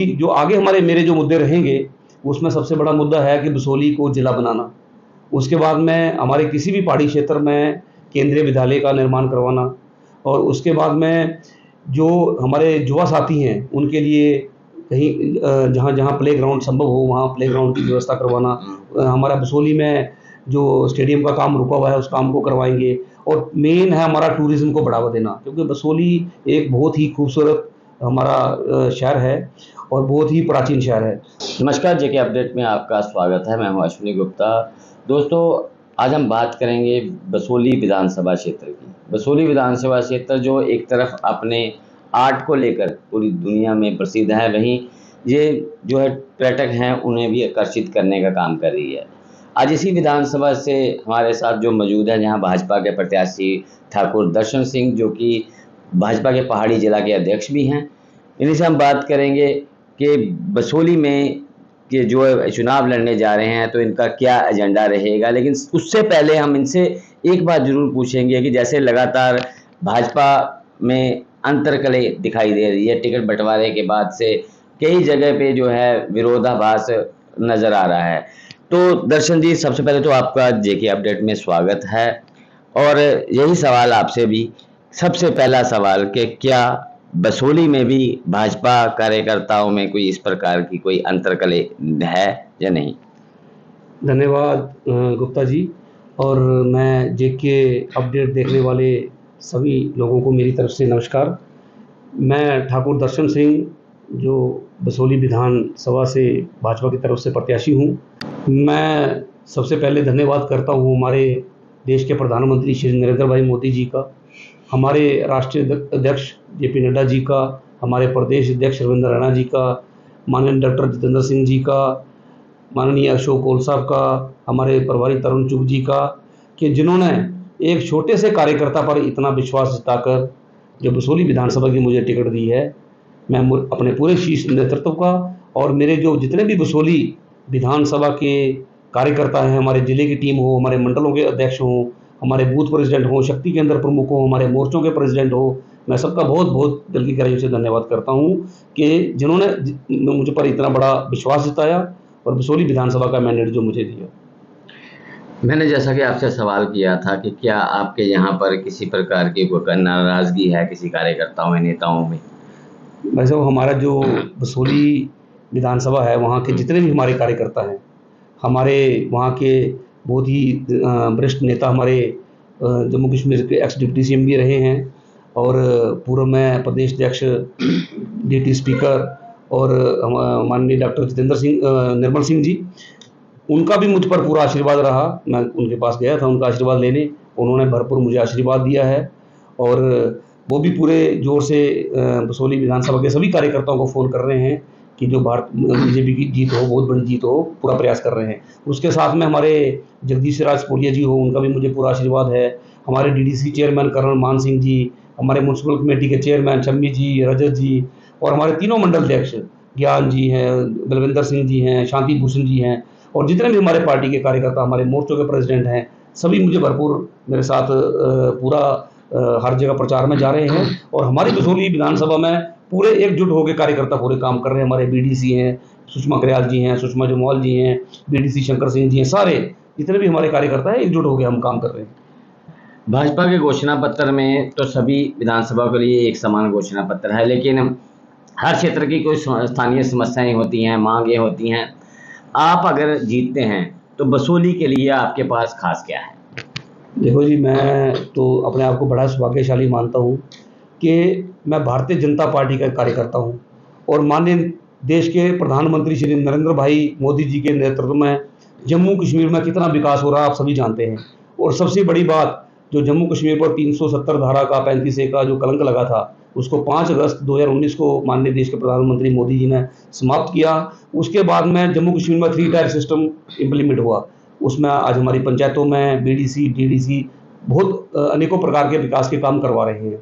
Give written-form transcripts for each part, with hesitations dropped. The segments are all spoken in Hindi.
जो आगे हमारे मेरे जो मुद्दे रहेंगे, उसमें सबसे बड़ा मुद्दा है कि बसोली को ज़िला बनाना। उसके बाद में हमारे किसी भी पहाड़ी क्षेत्र में केंद्रीय विद्यालय का निर्माण करवाना और उसके बाद में जो हमारे युवा साथी हैं, उनके लिए कहीं जहाँ-जहाँ प्लेग्राउंड संभव हो, वहाँ प्लेग्राउंड की व्यवस्था करवाना। हमारा बसोली में जो स्टेडियम का काम रुका हुआ है, उस काम को करवाएँगे और मेन है हमारा टूरिज़्म को बढ़ावा देना, क्योंकि बसोली एक बहुत ही खूबसूरत हमारा शहर है और बहुत ही प्राचीन शहर है। नमस्कार, जेके अपडेट में आपका स्वागत है। मैं हूं अश्विनी गुप्ता। दोस्तों, आज हम बात करेंगे बसोली विधानसभा क्षेत्र की। बसोली विधानसभा क्षेत्र जो एक तरफ अपने आर्ट को लेकर पूरी दुनिया में प्रसिद्ध है, वहीं ये जो है पर्यटक हैं उन्हें भी आकर्षित करने का काम कर रही है। आज इसी विधानसभा से हमारे साथ जो मौजूद है, जहाँ भाजपा के प्रत्याशी ठाकुर दर्शन सिंह, जो कि भाजपा के पहाड़ी जिला के अध्यक्ष भी हैं, इन्हीं से हम बात करेंगे कि बसोली में ये जो चुनाव लड़ने जा रहे हैं तो इनका क्या एजेंडा रहेगा। लेकिन उससे पहले हम इनसे एक बात ज़रूर पूछेंगे कि जैसे लगातार भाजपा में अंतर्कलह दिखाई दे रही है, टिकट बंटवारे के बाद से कई जगह पे जो है विरोधाभास नज़र आ रहा है। तो दर्शन जी, सबसे पहले तो आपका जेके अपडेट में स्वागत है और यही सवाल आपसे भी, सबसे पहला सवाल कि क्या बसोली में भी भाजपा कार्यकर्ताओं में कोई इस प्रकार की कोई अंतर्कलह है या नहीं? धन्यवाद गुप्ता जी। और मैं जेके अपडेट देखने वाले सभी लोगों को मेरी तरफ से नमस्कार। मैं ठाकुर दर्शन सिंह, जो बसोली विधानसभा से भाजपा की तरफ से प्रत्याशी हूँ। मैं सबसे पहले धन्यवाद करता हूँ हमारे देश के प्रधानमंत्री श्री नरेंद्र भाई मोदी जी का, हमारे राष्ट्रीय अध्यक्ष जेपी नड्डा जी का, हमारे प्रदेश अध्यक्ष रविंद्र रैना जी का, माननीय डॉक्टर जितेंद्र सिंह जी का, माननीय अशोक कौल साहब का, हमारे प्रभारी तरुण चुग जी का, कि जिन्होंने एक छोटे से कार्यकर्ता पर इतना विश्वास जताकर जो बसोली विधानसभा की मुझे टिकट दी है। मैं अपने पूरे शीर्ष नेतृत्व का और मेरे जो जितने भी बसोली विधानसभा के कार्यकर्ता हैं, हमारे ज़िले की टीम हो, हमारे मंडलों के अध्यक्ष हों, हमारे बूथ प्रेसिडेंट हों, शक्ति केंद्र प्रमुख हों, हमारे मोर्चों के प्रेसिडेंट हो, मैं सबका बहुत-बहुत दिल की गहराइयों से धन्यवाद करता हूँ कि जिन्होंने मुझ पर इतना बड़ा विश्वास जताया और बसोली विधानसभा का मैंडेट जो मुझे दिया। मैंने जैसा कि आपसे सवाल किया था कि क्या आपके यहाँ पर किसी प्रकार की कोई नाराज़गी है किसी कार्यकर्ताओं में, नेताओं में? वैसे वो हमारा जो बसोली विधानसभा है, वहाँ के जितने भी हमारे कार्यकर्ता हैं, हमारे वहाँ के बहुत ही वरिष्ठ नेता हमारे जम्मू कश्मीर के एक्स डिप्टी सीएम भी रहे हैं और पूर्व में प्रदेश अध्यक्ष डिप्टी स्पीकर और माननीय डॉक्टर जितेंद्र सिंह निर्मल सिंह जी, उनका भी मुझ पर पूरा आशीर्वाद रहा। मैं उनके पास गया था उनका आशीर्वाद लेने, उन्होंने भरपूर मुझे आशीर्वाद दिया है और वो भी पूरे ज़ोर से बसोली विधानसभा के सभी कार्यकर्ताओं को फ़ोन कर रहे हैं कि जो बीजेपी की जीत हो, बहुत बड़ी जीत हो, पूरा प्रयास कर रहे हैं। उसके साथ में हमारे जगदीश राज पोलिया जी हो, उनका भी मुझे पूरा आशीर्वाद है। हमारे डीडीसी चेयरमैन कर्नल मान सिंह जी, हमारे म्युनिसिपल कमेटी के चेयरमैन शम्मी जी, रजत जी और हमारे तीनों मंडल अध्यक्ष ज्ञान जी हैं, बलविंदर सिंह जी हैं, शांति भूषण जी हैं और जितने भी हमारे पार्टी के कार्यकर्ता, हमारे मोर्चों के प्रेसिडेंट हैं, सभी मुझे भरपूर मेरे साथ पूरा हर जगह प्रचार में जा रहे हैं और हमारी बसोली विधानसभा में पूरे एकजुट होकर कार्यकर्ता पूरे काम कर रहे हैं। हमारे बीडीसी हैं, सुषमा करियाल जी हैं, सुषमा जमवाल जी हैं, बीडीसी शंकर सिंह जी हैं, सारे जितने भी हमारे कार्यकर्ता हैं एकजुट होकर हम काम कर रहे हैं। भाजपा के घोषणा पत्र में तो सभी विधानसभा के लिए एक समान घोषणा पत्र है, लेकिन हर क्षेत्र की कोई स्थानीय समस्याएं होती हैं, मांगें होती हैं। आप अगर जीतते हैं तो बसोली के लिए आपके पास खास क्या है? देखो जी, मैं तो अपने आप को बड़ा सौभाग्यशाली मानता हूँ कि मैं भारतीय जनता पार्टी का कार्यकर्ता हूँ और माननीय देश के प्रधानमंत्री श्री नरेंद्र भाई मोदी जी के नेतृत्व में जम्मू कश्मीर में कितना विकास हो रहा है आप सभी जानते हैं। और सबसे बड़ी बात, जो जम्मू कश्मीर पर 370 धारा का 35A का जो कलंक लगा था, उसको 5 अगस्त 2019 को माननीय देश के प्रधानमंत्री मोदी जी ने समाप्त किया। उसके बाद में जम्मू कश्मीर में 3 टायर सिस्टम इम्प्लीमेंट हुआ। उसमें आज हमारी पंचायतों में बीडीसी, डीडीसी बहुत अनेकों प्रकार के विकास के काम करवा रहे हैं।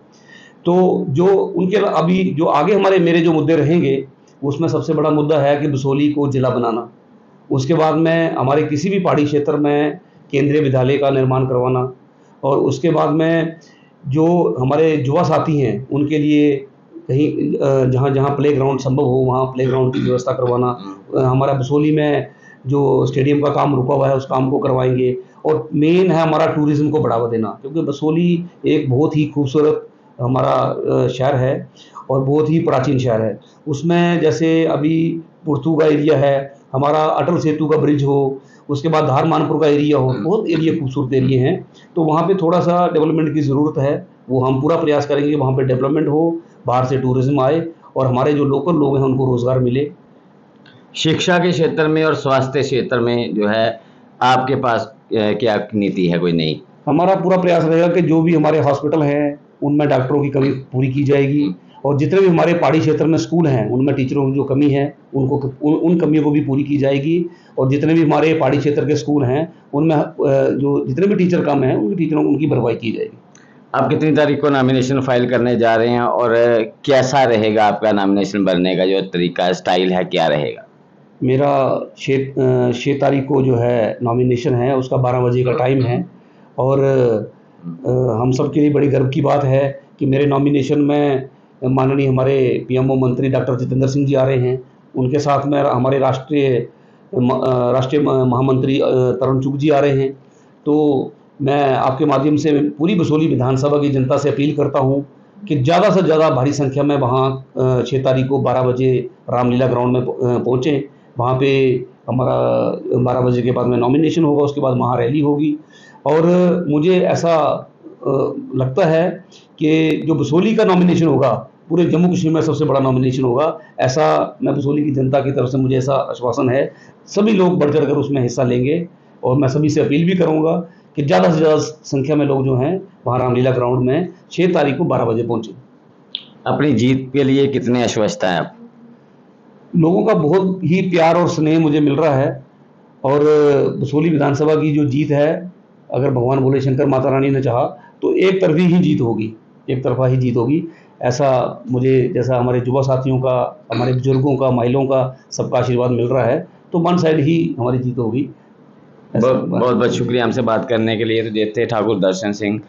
तो जो उनके अभी जो आगे हमारे मेरे जो मुद्दे रहेंगे, उसमें सबसे बड़ा मुद्दा है कि बसोली को ज़िला बनाना। उसके बाद में हमारे किसी भी पहाड़ी क्षेत्र में केंद्रीय विद्यालय का निर्माण करवाना और उसके बाद में जो हमारे युवा साथी हैं, उनके लिए कहीं जहाँ जहाँ प्ले ग्राउंड संभव हो वहाँ प्ले ग्राउंड की व्यवस्था करवाना। हमारा बसोली में जो स्टेडियम का काम रुका हुआ है उस काम को करवाएंगे। और मेन है हमारा टूरिज़्म को बढ़ावा देना, क्योंकि बसोली एक बहुत ही खूबसूरत हमारा शहर है और बहुत ही प्राचीन शहर है। उसमें जैसे अभी पुरथू का एरिया है, हमारा अटल सेतु का ब्रिज हो, उसके बाद धार मानपुर का एरिया हो, बहुत एरिया खूबसूरत एरिए हैं। तो वहाँ पे थोड़ा-सा डेवलपमेंट की ज़रूरत है। वो हम पूरा प्रयास करेंगे वहाँ पे डेवलपमेंट हो, बाहर से टूरिज़्म आए और हमारे जो लोकल लोग हैं उनको रोज़गार मिले। शिक्षा के क्षेत्र में और स्वास्थ्य क्षेत्र में जो है आपके पास क्या नीति है कोई नई? हमारा पूरा प्रयास रहेगा कि जो भी हमारे हॉस्पिटल हैं, उनमें डॉक्टरों की कमी पूरी की जाएगी और जितने भी हमारे पहाड़ी क्षेत्र में स्कूल हैं, उनमें टीचरों की जो कमी है, उनको उन कमियों को भी पूरी की जाएगी। और जितने भी हमारे पहाड़ी क्षेत्र के स्कूल हैं, उनमें जो जितने भी टीचर कम हैं, उन टीचरों को उनकी भरपाई की जाएगी। आप कितनी तारीख को नॉमिनेशन फाइल करने जा रहे हैं और कैसा रहेगा आपका नॉमिनेशन भरने का जो तरीका स्टाइल है, क्या रहेगा? मेरा 6 तारीख को जो है नॉमिनेशन है, उसका 12 बजे का टाइम है। और हम सब के लिए बड़ी गर्व की बात है कि मेरे नॉमिनेशन में माननीय हमारे पीएमओ मंत्री डॉक्टर जितेंद्र सिंह जी आ रहे हैं। उनके साथ में हमारे राष्ट्रीय महामंत्री तरुण चुग जी आ रहे हैं। तो मैं आपके माध्यम से पूरी बसोली विधानसभा की जनता से अपील करता हूँ कि ज़्यादा से ज़्यादा भारी संख्या में वहाँ 6 तारीख को 12 बजे रामलीला ग्राउंड में पहुँचें। वहाँ पे हमारा 12 बजे के बाद में नॉमिनेशन होगा, उसके बाद वहाँ रैली होगी। और मुझे ऐसा लगता है कि जो बसोली का नॉमिनेशन होगा, पूरे जम्मू कश्मीर में सबसे बड़ा नॉमिनेशन होगा। ऐसा मैं बसोली की जनता की तरफ से मुझे ऐसा आश्वासन है। सभी लोग बढ़ चढ़कर उसमें हिस्सा लेंगे और मैं सभी से अपील भी करूँगा कि ज़्यादा से ज़्यादा संख्या में लोग जो हैं वहाँ रामलीला ग्राउंड में 6 तारीख को 12 बजे पहुँचें। अपनी जीत के लिए कितने आश्वस्त हैं आप? लोगों का बहुत ही प्यार और स्नेह मुझे मिल रहा है और बसोली विधानसभा की जो जीत है, अगर भगवान भोले शंकर माता रानी ने चाहा तो एक तरफ़ी ही जीत होगी, एक तरफ़ा ही जीत होगी। ऐसा मुझे जैसा हमारे युवा साथियों का, हमारे बुजुर्गों का, महिलाओं का सबका आशीर्वाद मिल रहा है, तो वन साइड ही हमारी जीत होगी। बहुत बहुत शुक्रिया हमसे बात करने के लिए। तो ये थे ठाकुर दर्शन सिंह,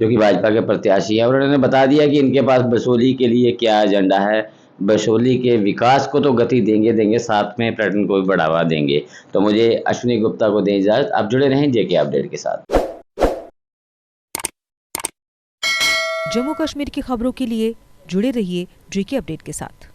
जो कि भाजपा के प्रत्याशी है और उन्होंने बता दिया कि इनके पास बसोली के लिए क्या एजेंडा है। बसोली के विकास को तो गति देंगे, साथ में पर्यटन को भी बढ़ावा देंगे। तो मुझे अश्विनी गुप्ता को दें इजाज़त। आप जुड़े रहें जेके अपडेट के साथ। जम्मू कश्मीर की खबरों के लिए जुड़े रहिए जेके अपडेट के साथ।